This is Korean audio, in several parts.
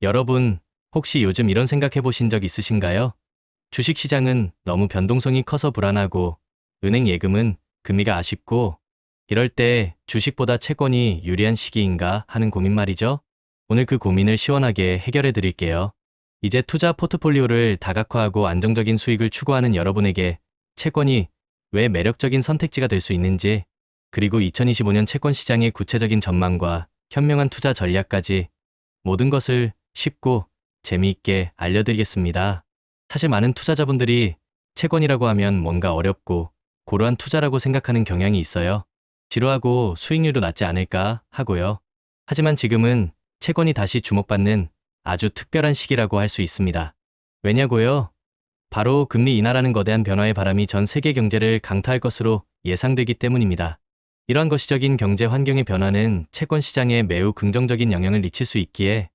여러분, 혹시 요즘 이런 생각해 보신 적 있으신가요? 주식시장은 너무 변동성이 커서 불안하고, 은행 예금은 금리가 아쉽고, 이럴 때 주식보다 채권이 유리한 시기인가 하는 고민 말이죠. 오늘 그 고민을 시원하게 해결해 드릴게요. 이제 투자 포트폴리오를 다각화하고 안정적인 수익을 추구하는 여러분에게 채권이 왜 매력적인 선택지가 될 수 있는지, 그리고 2025년 채권 시장의 구체적인 전망과 현명한 투자 전략까지 모든 것을 쉽고 재미있게 알려드리겠습니다. 사실 많은 투자자분들이 채권이라고 하면 뭔가 어렵고 고루한 투자라고 생각하는 경향이 있어요. 지루하고 수익률도 낮지 않을까 하고요. 하지만 지금은 채권이 다시 주목받는 아주 특별한 시기라고 할 수 있습니다. 왜냐고요? 바로 금리 인하라는 거대한 변화의 바람이 전 세계 경제를 강타할 것으로 예상되기 때문입니다. 이러한 거시적인 경제 환경의 변화는 채권 시장에 매우 긍정적인 영향을 미칠 수 있기에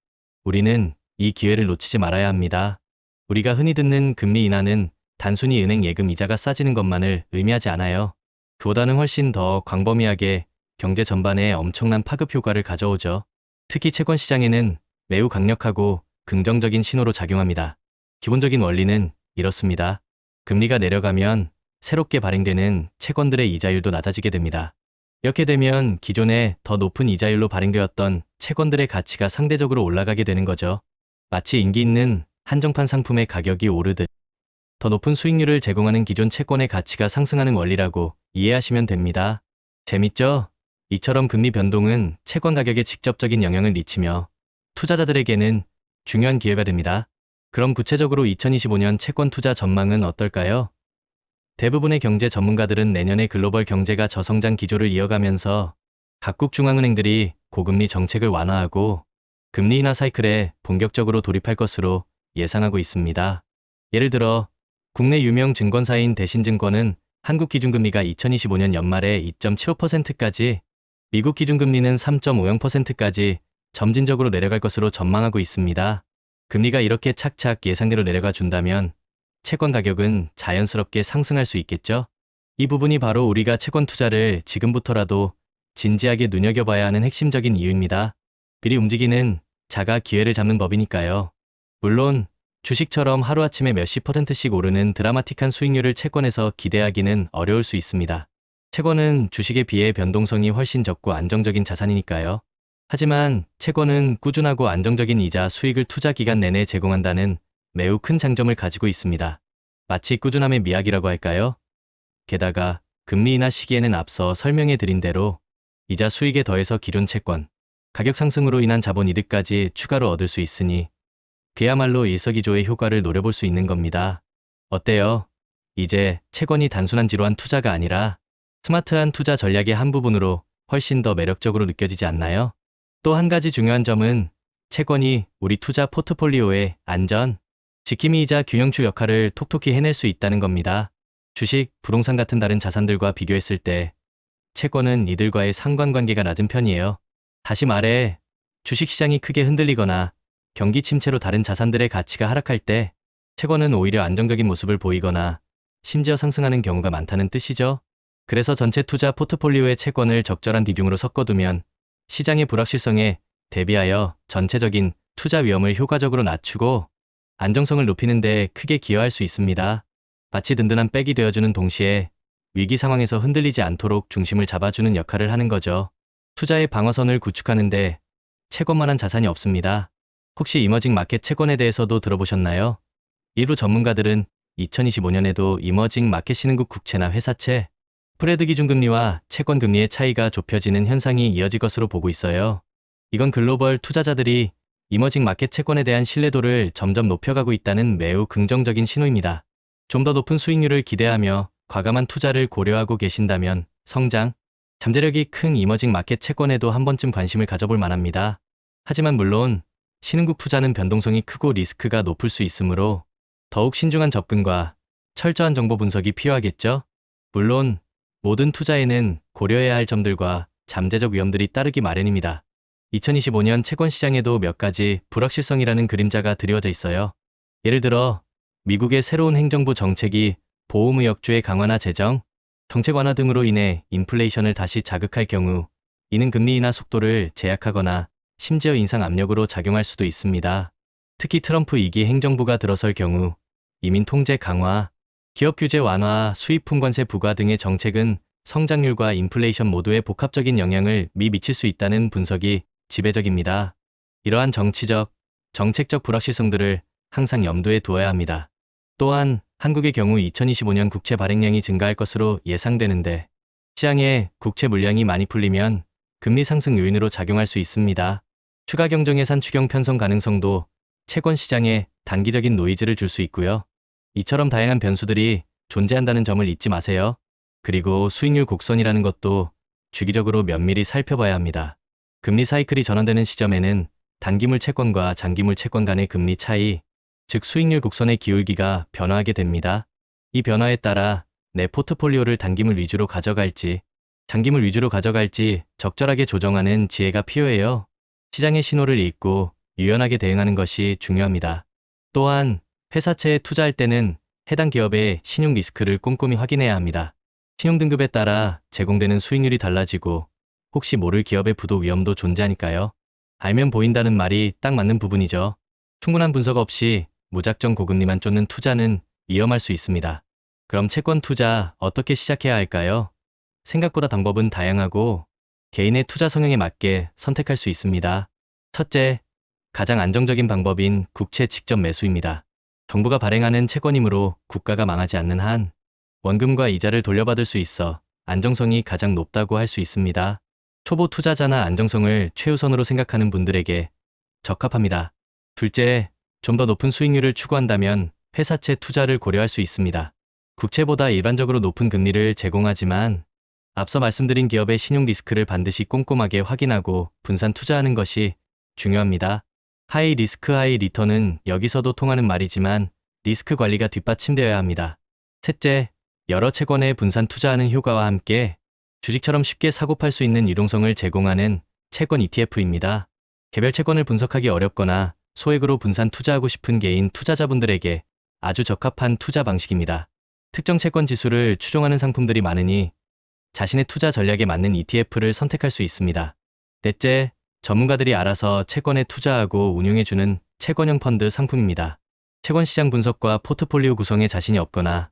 우리는 이 기회를 놓치지 말아야 합니다. 우리가 흔히 듣는 금리 인하는 단순히 은행 예금 이자가 싸지는 것만을 의미하지 않아요. 그보다는 훨씬 더 광범위하게 경제 전반에 엄청난 파급 효과를 가져오죠. 특히 채권 시장에는 매우 강력하고 긍정적인 신호로 작용합니다. 기본적인 원리는 이렇습니다. 금리가 내려가면 새롭게 발행되는 채권들의 이자율도 낮아지게 됩니다. 이렇게 되면 기존에 더 높은 이자율로 발행되었던 채권들의 가치가 상대적으로 올라가게 되는 거죠. 마치 인기 있는 한정판 상품의 가격이 오르듯 더 높은 수익률을 제공하는 기존 채권의 가치가 상승하는 원리라고 이해하시면 됩니다. 재밌죠? 이처럼 금리 변동은 채권 가격에 직접적인 영향을 미치며 투자자들에게는 중요한 기회가 됩니다. 그럼 구체적으로 2025년 채권 투자 전망은 어떨까요? 대부분의 경제 전문가들은 내년에 글로벌 경제가 저성장 기조를 이어가면서 각국 중앙은행들이 고금리 정책을 완화하고 금리 인하 사이클에 본격적으로 돌입할 것으로 예상하고 있습니다. 예를 들어 국내 유명 증권사인 대신증권은 한국 기준금리가 2025년 연말에 2.75%까지, 미국 기준금리는 3.50%까지 점진적으로 내려갈 것으로 전망하고 있습니다. 금리가 이렇게 착착 예상대로 내려가 준다면 채권 가격은 자연스럽게 상승할 수 있겠죠? 이 부분이 바로 우리가 채권 투자를 지금부터라도 진지하게 눈여겨봐야 하는 핵심적인 이유입니다. 미리 움직이는 자가 기회를 잡는 법이니까요. 물론 주식처럼 하루아침에 몇십 %씩 오르는 드라마틱한 수익률을 채권에서 기대하기는 어려울 수 있습니다. 채권은 주식에 비해 변동성이 훨씬 적고 안정적인 자산이니까요. 하지만 채권은 꾸준하고 안정적인 이자 수익을 투자 기간 내내 제공한다는 매우 큰 장점을 가지고 있습니다. 마치 꾸준함의 미학이라고 할까요? 게다가 금리 인하 시기에는 앞서 설명해 드린 대로 이자 수익에 더해서 기존 채권 가격 상승으로 인한 자본 이득까지 추가로 얻을 수 있으니 그야말로 일석이조의 효과를 노려볼 수 있는 겁니다. 어때요? 이제 채권이 단순한 지루한 투자가 아니라 스마트한 투자 전략의 한 부분으로 훨씬 더 매력적으로 느껴지지 않나요? 또 한 가지 중요한 점은 채권이 우리 투자 포트폴리오의 안전, 지킴이이자 균형추 역할을 톡톡히 해낼 수 있다는 겁니다. 주식, 부동산 같은 다른 자산들과 비교했을 때 채권은 이들과의 상관관계가 낮은 편이에요. 다시 말해, 주식시장이 크게 흔들리거나 경기 침체로 다른 자산들의 가치가 하락할 때 채권은 오히려 안정적인 모습을 보이거나 심지어 상승하는 경우가 많다는 뜻이죠. 그래서 전체 투자 포트폴리오의 채권을 적절한 비중으로 섞어두면 시장의 불확실성에 대비하여 전체적인 투자 위험을 효과적으로 낮추고 안정성을 높이는 데 크게 기여할 수 있습니다. 마치 든든한 백이 되어주는 동시에 위기 상황에서 흔들리지 않도록 중심을 잡아주는 역할을 하는 거죠. 투자의 방어선을 구축하는데 채권만한 자산이 없습니다. 혹시 이머징 마켓 채권에 대해서도 들어보셨나요? 일부 전문가들은 2025년에도 이머징 마켓 신흥국 국채나 회사채, 스프레드 기준금리와 채권금리의 차이가 좁혀지는 현상이 이어질 것으로 보고 있어요. 이건 글로벌 투자자들이 이머징 마켓 채권에 대한 신뢰도를 점점 높여가고 있다는 매우 긍정적인 신호입니다. 좀 더 높은 수익률을 기대하며 과감한 투자를 고려하고 계신다면 성장, 잠재력이 큰 이머징 마켓 채권에도 한 번쯤 관심을 가져볼 만합니다. 하지만 물론 신흥국 투자는 변동성이 크고 리스크가 높을 수 있으므로 더욱 신중한 접근과 철저한 정보 분석이 필요하겠죠? 물론 모든 투자에는 고려해야 할 점들과 잠재적 위험들이 따르기 마련입니다. 2025년 채권 시장에도 몇 가지 불확실성이라는 그림자가 드리워져 있어요. 예를 들어 미국의 새로운 행정부 정책이 보호무역주의 강화나 재정, 정책 완화 등으로 인해 인플레이션을 다시 자극할 경우 이는 금리 인하 속도를 제약하거나 심지어 인상 압력으로 작용할 수도 있습니다. 특히 트럼프 2기 행정부가 들어설 경우 이민 통제 강화, 기업 규제 완화, 수입 품관세 부과 등의 정책은 성장률과 인플레이션 모두에 복합적인 영향을 미칠 수 있다는 분석이 지배적입니다. 이러한 정치적, 정책적 불확실성들을 항상 염두에 두어야 합니다. 또한 한국의 경우 2025년 국채 발행량이 증가할 것으로 예상되는데 시장에 국채 물량이 많이 풀리면 금리 상승 요인으로 작용할 수 있습니다. 추가 경정예산 추경 편성 가능성도 채권 시장에 단기적인 노이즈를 줄 수 있고요. 이처럼 다양한 변수들이 존재한다는 점을 잊지 마세요. 그리고 수익률 곡선이라는 것도 주기적으로 면밀히 살펴봐야 합니다. 금리 사이클이 전환되는 시점에는 단기물 채권과 장기물 채권 간의 금리 차이, 즉 수익률 곡선의 기울기가 변화하게 됩니다. 이 변화에 따라 내 포트폴리오를 단기물 위주로 가져갈지, 장기물 위주로 가져갈지 적절하게 조정하는 지혜가 필요해요. 시장의 신호를 읽고 유연하게 대응하는 것이 중요합니다. 또한 회사채에 투자할 때는 해당 기업의 신용 리스크를 꼼꼼히 확인해야 합니다. 신용 등급에 따라 제공되는 수익률이 달라지고 혹시 모를 기업의 부도 위험도 존재하니까요. 알면 보인다는 말이 딱 맞는 부분이죠. 충분한 분석 없이 무작정 고금리만 쫓는 투자는 위험할 수 있습니다. 그럼 채권 투자 어떻게 시작해야 할까요? 생각보다 방법은 다양하고 개인의 투자 성향에 맞게 선택할 수 있습니다. 첫째, 가장 안정적인 방법인 국채 직접 매수입니다. 정부가 발행하는 채권이므로 국가가 망하지 않는 한 원금과 이자를 돌려받을 수 있어 안정성이 가장 높다고 할 수 있습니다. 초보 투자자나 안정성을 최우선으로 생각하는 분들에게 적합합니다. 둘째, 좀 더 높은 수익률을 추구한다면 회사채 투자를 고려할 수 있습니다. 국채보다 일반적으로 높은 금리를 제공하지만 앞서 말씀드린 기업의 신용 리스크를 반드시 꼼꼼하게 확인하고 분산 투자하는 것이 중요합니다. 하이 리스크 하이 리턴은 여기서도 통하는 말이지만 리스크 관리가 뒷받침되어야 합니다. 셋째, 여러 채권에 분산 투자하는 효과와 함께 주식처럼 쉽게 사고 팔 수 있는 유동성을 제공하는 채권 ETF입니다. 개별 채권을 분석하기 어렵거나 소액으로 분산 투자하고 싶은 개인 투자자분들에게 아주 적합한 투자 방식입니다. 특정 채권 지수를 추종하는 상품들이 많으니 자신의 투자 전략에 맞는 ETF를 선택할 수 있습니다. 넷째, 전문가들이 알아서 채권에 투자하고 운용해주는 채권형 펀드 상품입니다. 채권 시장 분석과 포트폴리오 구성에 자신이 없거나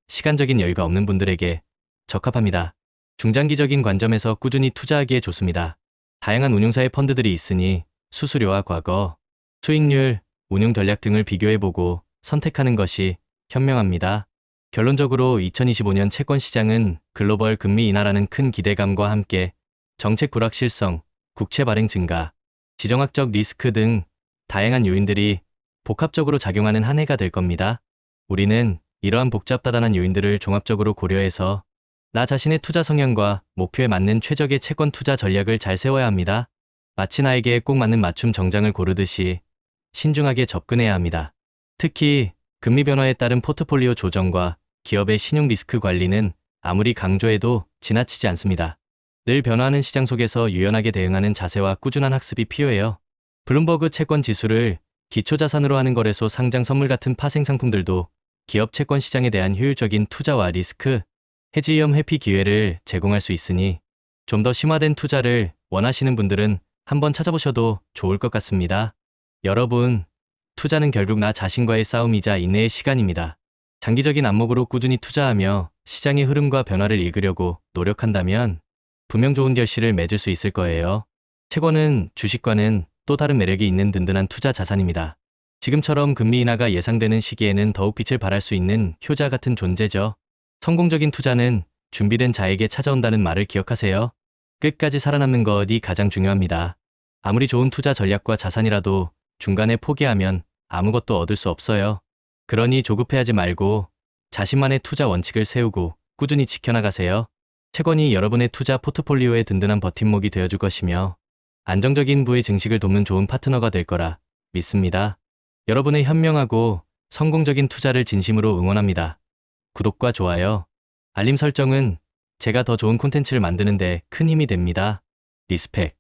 시간적인 여유가 없는 분들에게 적합합니다. 중장기적인 관점에서 꾸준히 투자하기에 좋습니다. 다양한 운용사의 펀드들이 있으니 수수료와 과거, 수익률, 운용 전략 등을 비교해보고 선택하는 것이 현명합니다. 결론적으로 2025년 채권 시장은 글로벌 금리 인하라는 큰 기대감과 함께 정책 불확실성, 국채 발행 증가, 지정학적 리스크 등 다양한 요인들이 복합적으로 작용하는 한 해가 될 겁니다. 우리는 이러한 복잡다단한 요인들을 종합적으로 고려해서 나 자신의 투자 성향과 목표에 맞는 최적의 채권 투자 전략을 잘 세워야 합니다. 마치 나에게 꼭 맞는 맞춤 정장을 고르듯이 신중하게 접근해야 합니다. 특히 금리 변화에 따른 포트폴리오 조정과 기업의 신용 리스크 관리는 아무리 강조해도 지나치지 않습니다. 늘 변화하는 시장 속에서 유연하게 대응하는 자세와 꾸준한 학습이 필요해요. 블룸버그 채권 지수를 기초자산으로 하는 거래소 상장 선물 같은 파생 상품들도 기업 채권 시장에 대한 효율적인 투자와 리스크, 해지 위험 회피 기회를 제공할 수 있으니 좀 더 심화된 투자를 원하시는 분들은 한번 찾아보셔도 좋을 것 같습니다. 여러분, 투자는 결국 나 자신과의 싸움이자 인내의 시간입니다. 장기적인 안목으로 꾸준히 투자하며 시장의 흐름과 변화를 읽으려고 노력한다면 분명 좋은 결실을 맺을 수 있을 거예요. 채권은 주식과는 또 다른 매력이 있는 든든한 투자 자산입니다. 지금처럼 금리 인하가 예상되는 시기에는 더욱 빛을 발할 수 있는 효자 같은 존재죠. 성공적인 투자는 준비된 자에게 찾아온다는 말을 기억하세요. 끝까지 살아남는 것이 가장 중요합니다. 아무리 좋은 투자 전략과 자산이라도 중간에 포기하면 아무것도 얻을 수 없어요. 그러니 조급해하지 말고 자신만의 투자 원칙을 세우고 꾸준히 지켜나가세요. 채권이 여러분의 투자 포트폴리오의 든든한 버팀목이 되어줄 것이며 안정적인 부의 증식을 돕는 좋은 파트너가 될 거라 믿습니다. 여러분의 현명하고 성공적인 투자를 진심으로 응원합니다. 구독과 좋아요, 알림 설정은 제가 더 좋은 콘텐츠를 만드는 데 큰 힘이 됩니다. 리스펙.